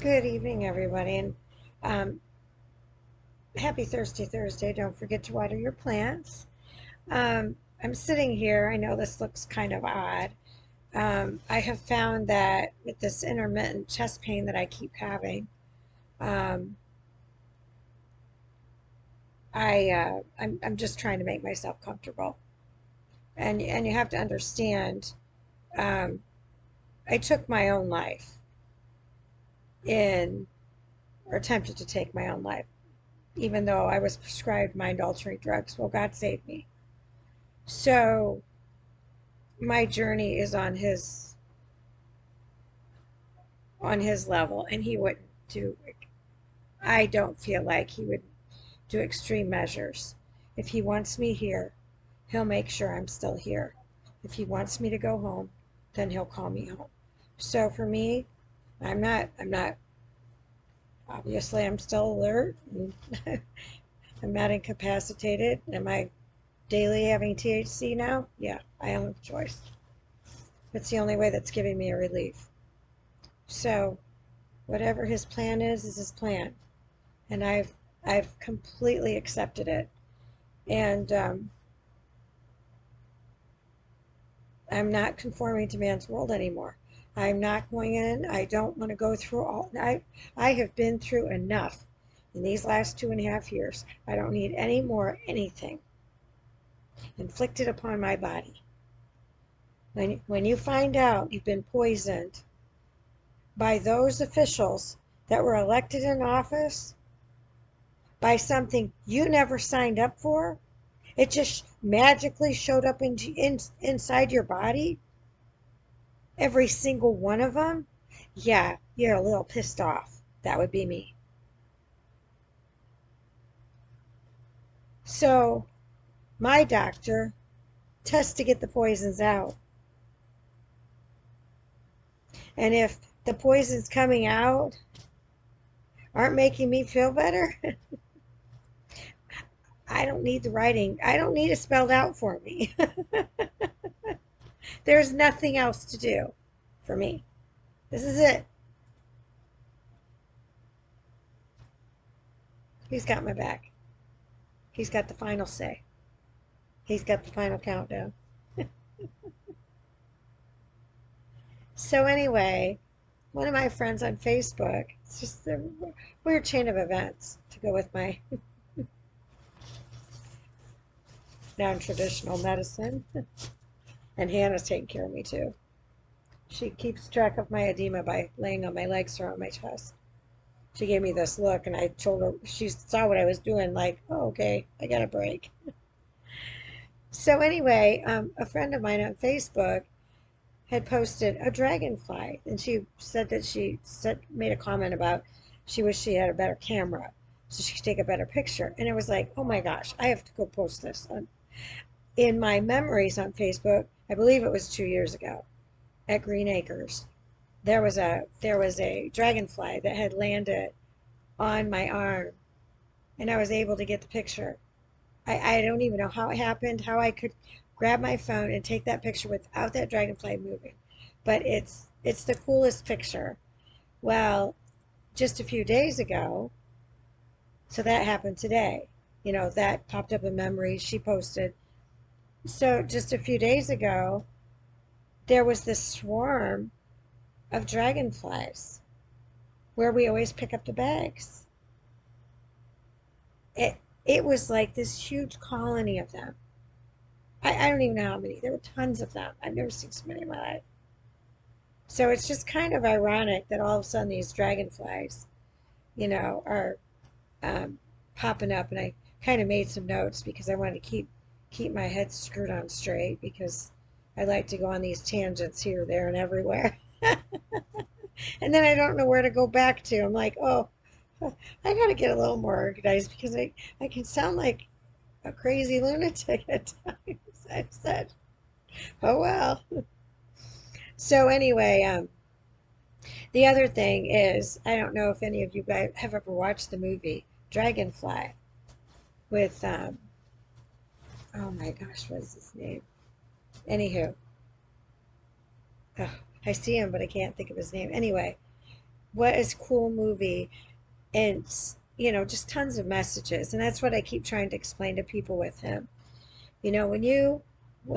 Good evening, everybody, and um, happy Thursday. Don't forget to water your plants. I'm sitting here. I know this looks kind of odd. I have found that with this intermittent chest pain that I keep having, um, I'm just trying to make myself comfortable. And you have to understand, um, I took my own life in, or attempted to take my own life, even though I was prescribed mind-altering drugs. Well, God saved me. So my journey is on his level, and he wouldn't do. I don't feel like he would do extreme measures. If he wants me here, he'll make sure I'm still here. If he wants me to go home, then he'll call me home. So for me, I'm not obviously I'm still alert. I'm not incapacitated. Am I daily having THC now? Yeah, I have a choice. It's the only way that's giving me a relief. So whatever his plan is his plan, and I've completely accepted it. And I'm not conforming to man's world anymore. I'm not going in. I don't want to go through all. I have been through enough in these last 2.5 years. I don't need any more anything inflicted upon my body. When you find out you've been poisoned by those officials that were elected in office by something you never signed up for, it just magically showed up inside your body, every single one of them. Yeah, you're a little pissed off. That would be me. So, my doctor tests to get the poisons out. And if the poisons coming out aren't making me feel better, I don't need the writing. I don't need it spelled out for me. There's nothing else to do for me. This is it. He's got my back. He's got the final say. He's got the final countdown. So anyway, one of my friends on Facebook, it's just a weird chain of events to go with my non-traditional medicine. And Hannah's taking care of me too. She keeps track of my edema by laying on my legs or on my chest. She gave me this look, and I told her, she saw what I was doing, like, oh, okay, I got a break. So anyway, a friend of mine on Facebook had posted a dragonfly, and she said that made a comment about she wished she had a better camera so she could take a better picture. And it was like, oh my gosh, I have to go post this in my memories on Facebook. I believe it was 2 years ago at Green Acres. There was a dragonfly that had landed on my arm, and I was able to get the picture. I don't even know how it happened, how I could grab my phone and take that picture without that dragonfly moving. But it's the coolest picture. Well, just a few days ago, so that happened today. That popped up in memories. She posted. So just a few days ago, there was this swarm of dragonflies where we always pick up the bags. It it was like this huge colony of them. I don't even know how many. There were tons of them. I've never seen so many in my life. So it's just kind of ironic that all of a sudden these dragonflies, are um, popping up. And I kind of made some notes because I wanted to keep my head screwed on straight because I like to go on these tangents here, there, and everywhere. And then I don't know where to go back to. I'm like, oh, I got to get a little more organized because I can sound like a crazy lunatic at times. I've said, oh well. So anyway, the other thing is, I don't know if any of you guys have ever watched the movie Dragonfly with, oh my gosh, what is his name? Anywho, ugh, I see him, but I can't think of his name. Anyway, what is a cool movie, and just tons of messages. And that's what I keep trying to explain to people with him. When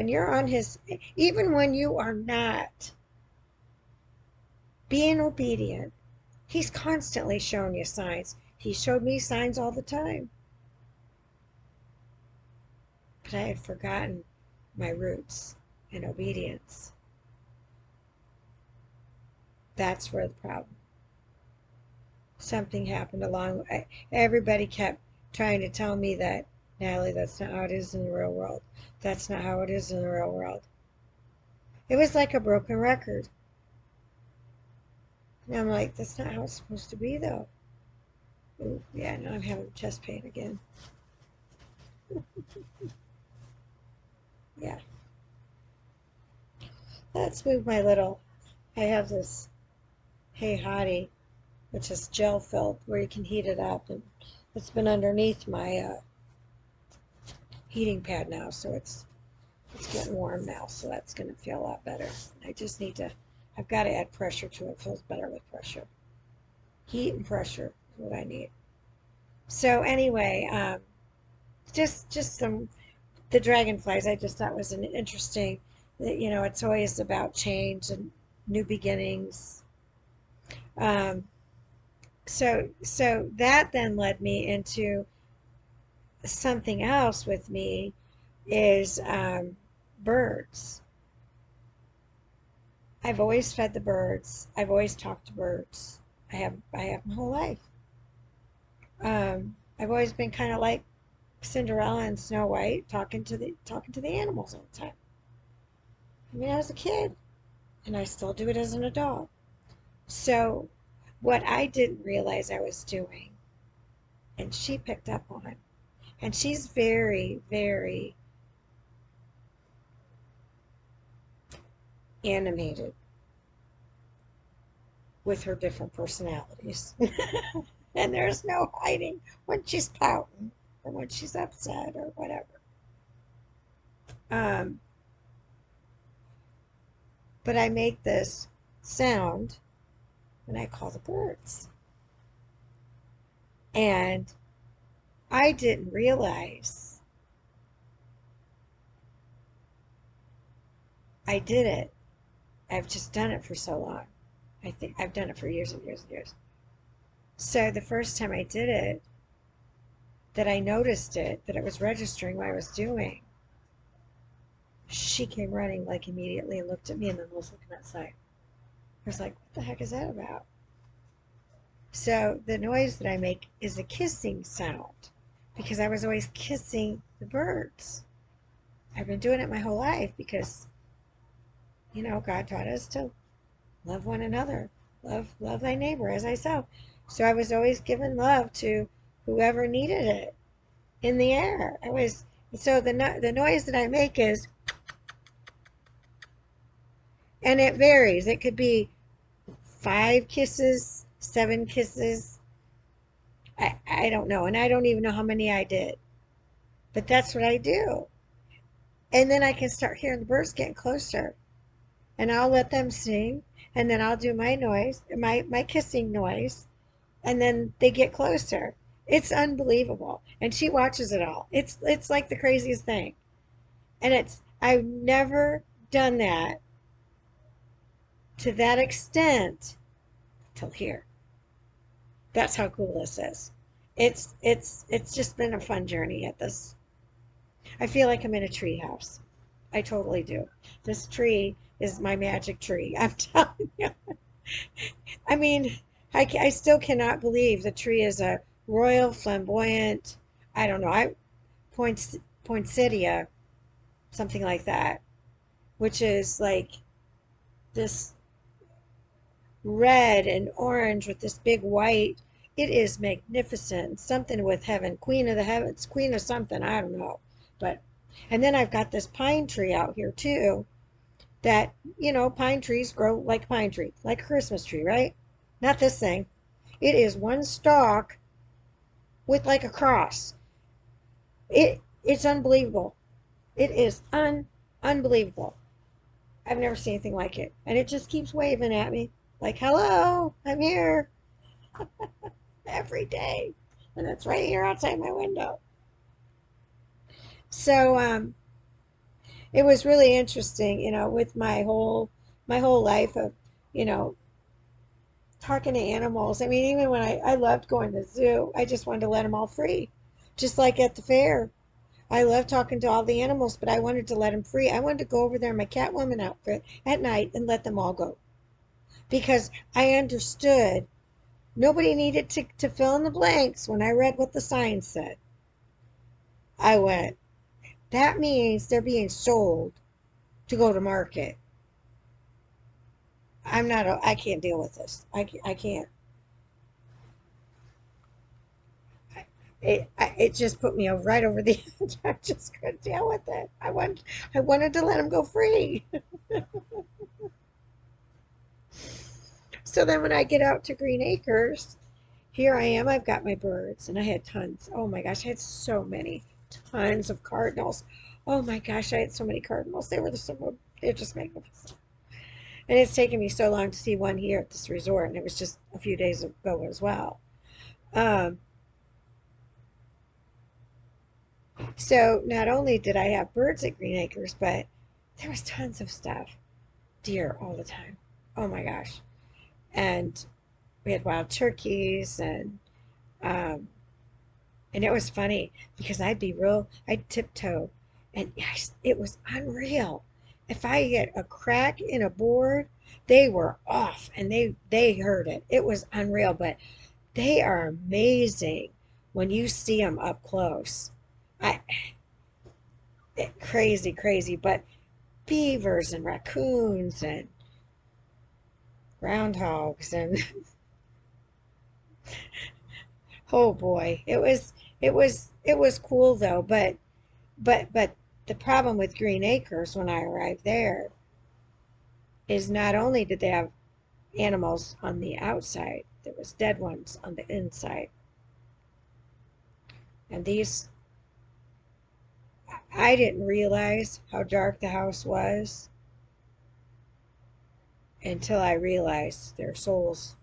you're on his, even when you are not being obedient, he's constantly showing you signs. He showed me signs all the time, but I had forgotten my roots and obedience. That's where the problem. Something happened along. Everybody kept trying to tell me that, Natalie, that's not how it is in the real world. That's not how it is in the real world. It was like a broken record. And I'm like, that's not how it's supposed to be, though. Ooh, yeah, now I'm having chest pain again. Yeah. Let's move my little. I have this Hey Hottie, which is gel filled, where you can heat it up, and it's been underneath my heating pad now, so it's getting warm now, so that's going to feel a lot better. I just need to, I've got to add pressure to it. It feels better with pressure. Heat and pressure is what I need. So anyway, just the dragonflies I just thought was an interesting, it's always about change and new beginnings. Um, so that then led me into something else with me is birds. I've always fed the birds. I've always talked to birds. I have my whole life. I've always been kind of like Cinderella and Snow White, talking to the animals all the time. I mean, I was a kid, and I still do it as an adult. So, what I didn't realize I was doing, and she picked up on, and she's very, very animated with her different personalities. And there's no hiding when she's pouting or when she's upset or whatever. Um, but I make this sound when I call the birds. And I didn't realize I did it. I've just done it for so long. I think I've done it for years and years and years. So the first time I did it, that I noticed it, that it was registering what I was doing, she came running like immediately and looked at me and then was looking outside. I was like, what the heck is that about? So the noise that I make is a kissing sound because I was always kissing the birds. I've been doing it my whole life because, God taught us to love one another, love thy neighbor as thyself. So I was always giving love to whoever needed it in the air. So the noise that I make is, and it varies. It could be 5 kisses, 7 kisses. I don't know, and I don't even know how many I did, but that's what I do. And then I can start hearing the birds getting closer, and I'll let them sing, and then I'll do my noise, my kissing noise, and then they get closer. It's unbelievable, and she watches it all. It's like the craziest thing, and I've never done that to that extent till here. That's how cool this is. It's just been a fun journey at this. I feel like I'm in a tree house. I totally do. This tree is my magic tree. I'm telling you. I mean, I still cannot believe the tree is a royal flamboyant, I don't know, poinsettia, something like that, which is like this red and orange with this big white. It is magnificent. Something with heaven, queen of the heavens, queen of something, I don't know. But and then I've got this pine tree out here too. That pine trees grow like a pine tree, like a Christmas tree, right? Not this thing. It is one stalk with like a cross. It's unbelievable. It is unbelievable. I've never seen anything like it, and it just keeps waving at me like, "Hello, I'm here." every day. And it's right here outside my window. So it was really interesting, with my whole life of, you know, talking to animals. I mean, even when I loved going to the zoo, I just wanted to let them all free. Just like at the fair. I love talking to all the animals, but I wanted to let them free. I wanted to go over there in my Catwoman outfit at night and let them all go. Because I understood nobody needed to fill in the blanks when I read what the sign said. I went, that means they're being sold to go to market. I can't deal with this. I can't. It just put me right over the edge. I just couldn't deal with it. I wanted to let him go free. So then when I get out to Green Acres, here I am. I've got my birds, and I had tons. Oh my gosh, I had so many, tons of cardinals. Oh my gosh, I had so many cardinals. They're just magnificent. And it's taken me so long to see one here at this resort, and it was just a few days ago as well. Um, so not only did I have birds at Green Acres, but there was tons of stuff. Deer all the time. Oh my gosh. And we had wild turkeys um, and it was funny because I'd tiptoe, and yes, it was unreal. If I get a crack in a board, they were off, and they heard it. It was unreal, but they are amazing when you see them up close. I Crazy, crazy, but beavers and raccoons and groundhogs and oh boy, it was cool though, but the problem with Green Acres when I arrived there is not only did they have animals on the outside, there was dead ones on the inside. And these I didn't realize how dark the house was until I realized their souls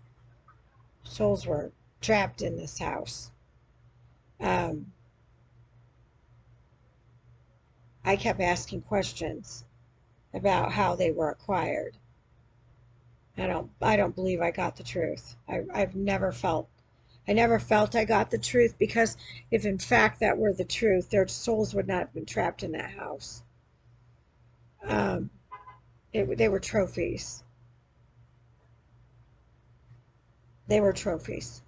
were trapped in this house. Um, I kept asking questions about how they were acquired. I don't believe I got the truth. I never felt I got the truth, because if in fact that were the truth, their souls would not have been trapped in that house. Um, they were trophies. They were trophies,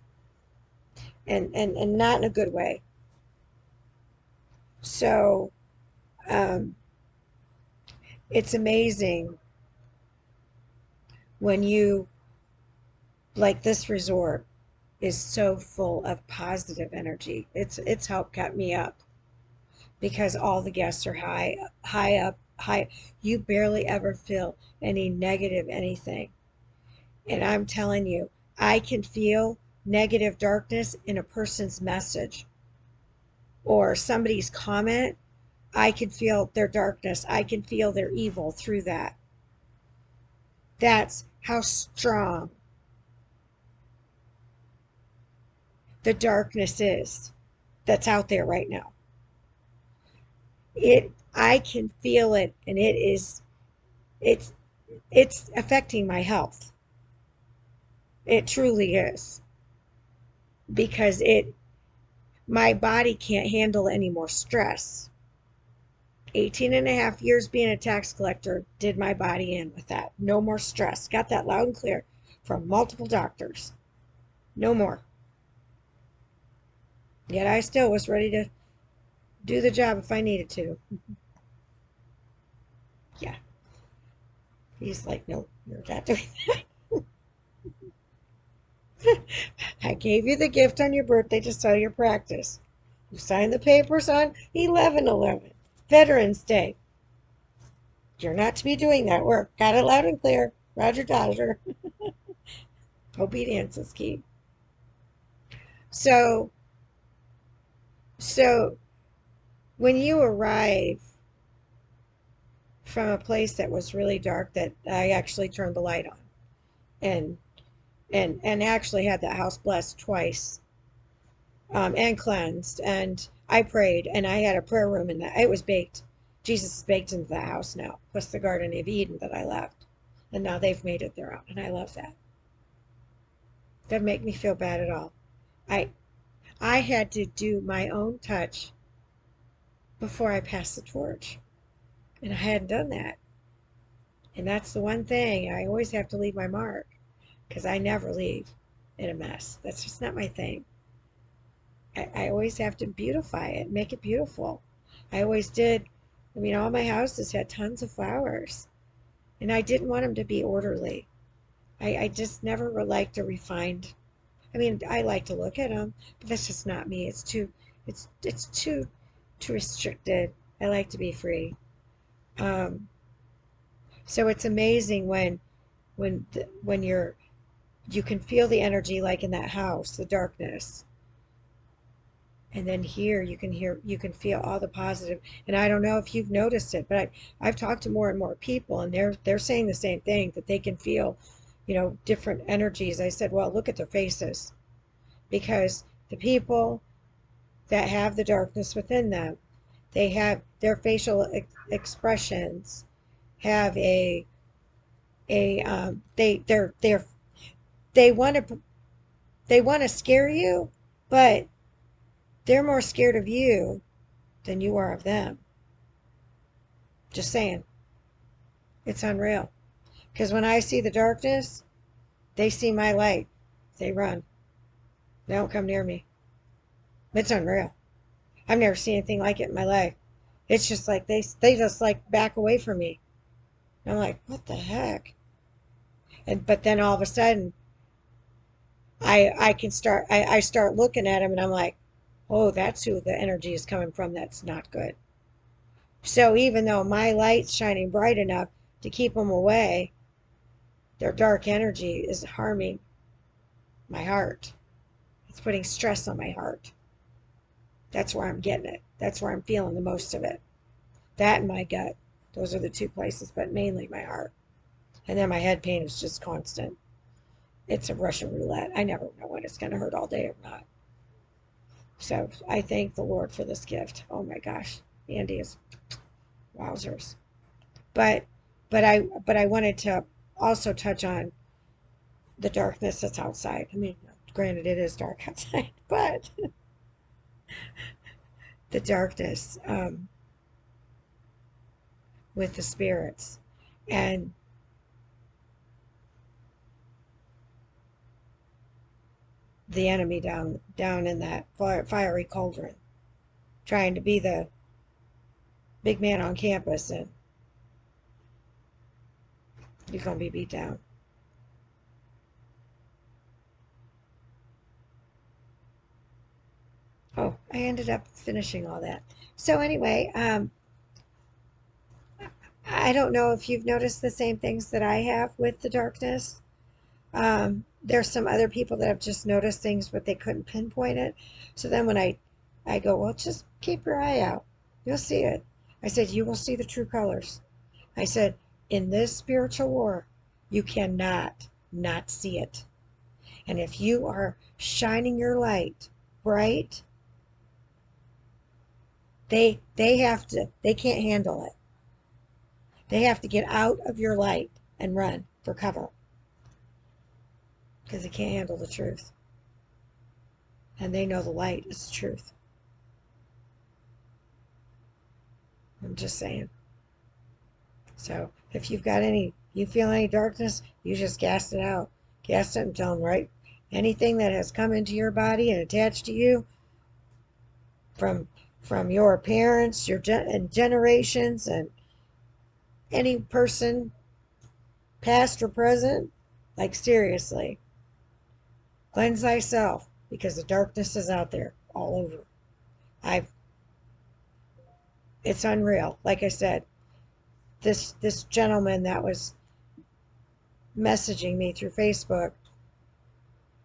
and not in a good way. So um, it's amazing when you like this resort is so full of positive energy. It's helped get me up because all the guests are high up, high. You barely ever feel any negative anything. And I'm telling you, I can feel negative darkness in a person's message or somebody's comment. I can feel their darkness. I can feel their evil through that. That's how strong the darkness is that's out there right now. I can feel it, and it's it's affecting my health. It truly is, because it my body can't handle any more stress. 18 and a half years being a tax collector did my body in with that. No more stress. Got that loud and clear from multiple doctors. No more. Yet I still was ready to do the job if I needed to. Yeah. He's like, no, you're not doing that. I gave you the gift on your birthday to sell your practice. You signed the papers on 11/11, Veterans Day. You're not to be doing that work. Got it loud and clear. Roger Dodger. Obedience is key. So, so when you arrive from a place that was really dark, that I actually turned the light on, and and actually had that house blessed twice, and cleansed. And I prayed, and I had a prayer room in that. It was baked. Jesus is baked into the house now, plus the Garden of Eden that I left. And now they've made it their own, and I love that. Doesn't make me feel bad at all. I I had to do my own touch before I passed the torch, and I hadn't done that. And that's the one thing I always have to leave my mark because I never leave in a mess. That's just not my thing. I always have to beautify it, make it beautiful. I always did. I mean, all my houses had tons of flowers, and I didn't want them to be orderly. I just never liked a refined. I mean, I like to look at them, but that's just not me. It's too restricted. I like to be free. Um, so it's amazing when you can feel the energy like in that house, the darkness. And then here you can feel all the positive. And I don't know if you've noticed it, but I've talked to more and more people, and they're saying the same thing, that they can feel, different energies. I said, well, look at their faces, because the people that have the darkness within them, they have their facial expressions have they're they want to scare you, but they're more scared of you than you are of them. Just saying. It's unreal. Because when I see the darkness, they see my light. They run. They don't come near me. It's unreal. I've never seen anything like it in my life. It's just like they just like back away from me. I'm like, what the heck? And but then all of a sudden, I start looking at them, and I'm like, oh, that's who the energy is coming from. That's not good. So even though my light's shining bright enough to keep them away, their dark energy is harming my heart. It's putting stress on my heart. That's where I'm getting it. That's where I'm feeling the most of it. That and my gut. Those are the two places, but mainly my heart. And then my head pain is just constant. It's a Russian roulette. I never know when it's going to hurt all day or not. So I thank the Lord for this gift. Oh my gosh. Andy is wowzers. But but I wanted to also touch on the darkness that's outside. I mean, granted it is dark outside, but the darkness, with the spirits, and the enemy down in that fiery cauldron, trying to be the big man on campus, and you're gonna be beat down. Oh, I ended up finishing all that. So anyway, I don't know if you've noticed the same things that I have with the darkness. There's some other people that have just noticed things, but they couldn't pinpoint it. So then when I go, well, just keep your eye out. You'll see it. I said, you will see the true colors. I said, in this spiritual war, you cannot not see it. And if you are shining your light bright, they can't handle it. They have to get out of your light and run for cover because they can't handle the truth. And they know the light is the truth. I'm just saying. So if you feel any darkness, you just gas it out. Gas it and tell them, right? Anything that has come into your body and attached to you from your parents, and generations, and any person, past or present, like seriously, cleanse thyself, because the darkness is out there all over. I've It's unreal. Like I said, this gentleman that was messaging me through Facebook,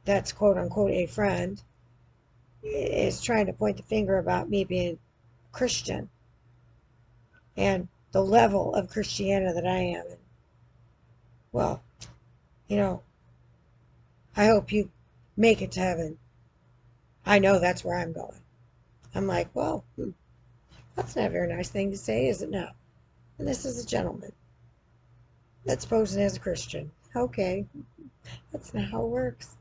that's quote unquote a friend, is trying to point the finger about me being Christian and the level of Christianity that I am. And, well, you know, I hope you make it to heaven. I know that's where I'm going. I'm like, well, that's not a very nice thing to say, is it not? And this is a gentleman that's posing as a Christian. Okay, that's not how it works.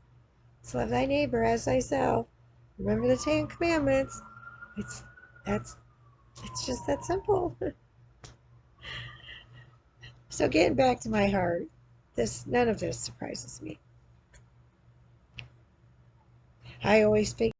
It's love thy neighbor as thyself. Remember the Ten Commandments. It's that's it's just that simple. So getting back to my heart, this none of this surprises me. I always figured